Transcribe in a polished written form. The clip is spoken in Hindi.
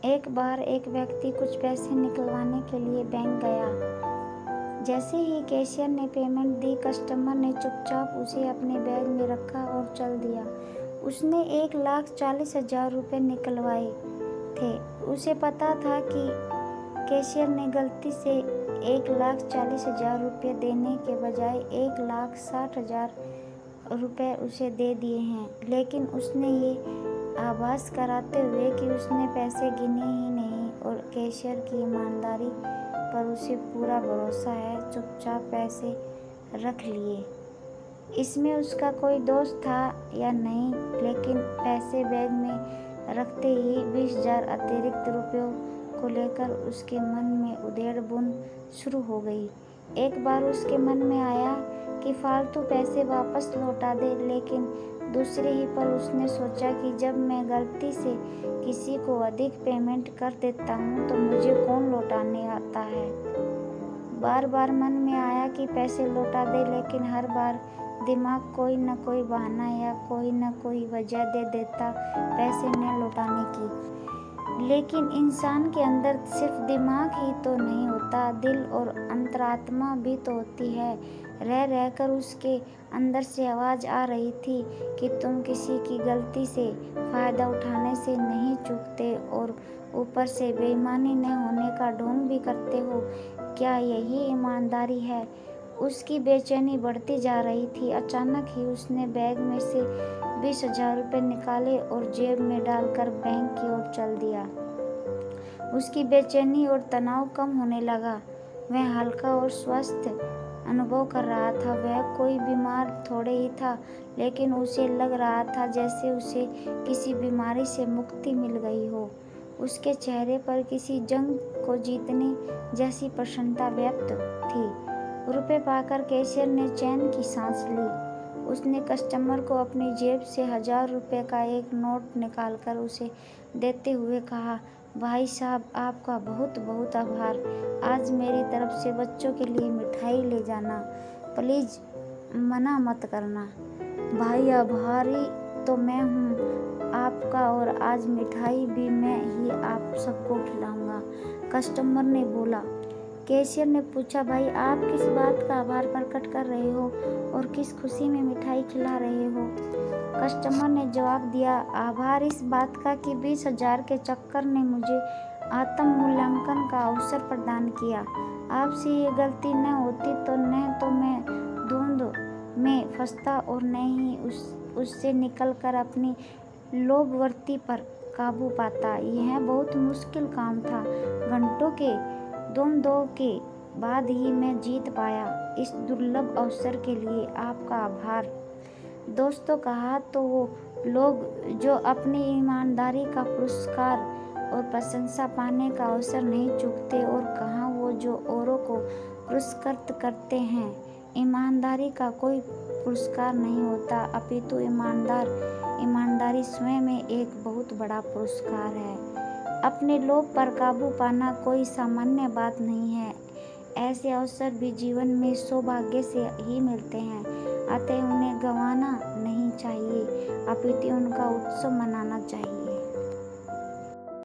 एक बार एक व्यक्ति कुछ पैसे निकलवाने के लिए बैंक गया। जैसे ही कैशियर ने पेमेंट दी, कस्टमर ने चुपचाप उसे अपने बैग में रखा और चल दिया। उसने 1,40,000 रुपये निकलवाए थे। उसे पता था कि कैशियर ने गलती से 1,40,000 रुपये देने के बजाय 1,60,000 रुपये उसे दे दिए हैं, लेकिन उसने ये आभास कराते हुए कि उसने पैसे गिने ही नहीं और कैशियर की ईमानदारी पर उसे पूरा भरोसा है, चुपचाप पैसे रख लिए। इसमें उसका कोई दोष था या नहीं, लेकिन पैसे बैग में रखते ही 20,000 अतिरिक्त रुपयों को लेकर उसके मन में उधेड़-बुन शुरू हो गई। एक बार उसके मन में आया कि फालतू पैसे वापस लौटा दे, लेकिन दूसरे ही पल उसने सोचा कि जब मैं गलती से किसी को अधिक पेमेंट कर देता हूँ तो मुझे कौन लौटाने आता है। बार बार मन में आया कि पैसे लौटा दे, लेकिन हर बार दिमाग कोई न कोई बहाना या कोई न कोई वजह दे देता पैसे न लौटाने की। लेकिन इंसान के अंदर सिर्फ दिमाग ही तो नहीं होता, दिल और अंतरात्मा भी तो होती है। रह रहकर उसके अंदर से आवाज़ आ रही थी कि तुम किसी की गलती से फ़ायदा उठाने से नहीं चूकते और ऊपर से बेईमानी न होने का ढोंग भी करते हो। क्या यही ईमानदारी है? उसकी बेचैनी बढ़ती जा रही थी। अचानक ही उसने बैग में से 20,000 रुपये निकाले और जेब में डालकर बैंक की ओर चल दिया। उसकी बेचैनी और तनाव कम होने लगा। वह हल्का और स्वस्थ अनुभव कर रहा था। वह कोई बीमार थोड़े ही था, लेकिन उसे लग रहा था जैसे उसे किसी बीमारी से मुक्ति मिल गई हो। उसके चेहरे पर किसी जंग को जीतने जैसी प्रसन्नता व्यक्त थी। रुपए पाकर कैशियर ने चैन की सांस ली। उसने कस्टमर को अपनी जेब से 1,000 रुपये का एक नोट निकालकर उसे देते हुए कहा, भाई साहब, आपका बहुत बहुत आभार। आज मेरी तरफ से बच्चों के लिए मिठाई ले जाना, प्लीज़ मना मत करना। भाई, आभारी तो मैं हूँ आपका, और आज मिठाई भी मैं ही आप सबको खिलाऊंगा, कस्टमर ने बोला। कैशियर ने पूछा, भाई आप किस बात का आभार प्रकट कर रहे हो और किस खुशी में मिठाई खिला रहे हो? कस्टमर ने जवाब दिया, आभार इस बात का कि 20,000 के चक्कर ने मुझे आत्म मूल्यांकन का अवसर प्रदान किया। आपसे ये गलती न होती तो मैं धुंध में फंसता और न ही उससे निकलकर अपनी लोभवृत्ति पर काबू पाता। यह बहुत मुश्किल काम था। घंटों के द्वंद्व के बाद ही मैं जीत पाया। इस दुर्लभ अवसर के लिए आपका आभार। दोस्तों, कहा तो वो लोग जो अपनी ईमानदारी का पुरस्कार और प्रशंसा पाने का अवसर नहीं चूकते, और कहाँ वो जो औरों को पुरस्कृत करते हैं। ईमानदारी का कोई पुरस्कार नहीं होता, अपितु ईमानदारी स्वयं में एक बहुत बड़ा पुरस्कार है। अपने लोभ पर काबू पाना कोई सामान्य बात नहीं है। ऐसे अवसर भी जीवन में सौभाग्य से ही मिलते हैं, अतः उन्हें गंवाना नहीं चाहिए, अपितु उनका उत्सव मनाना चाहिए।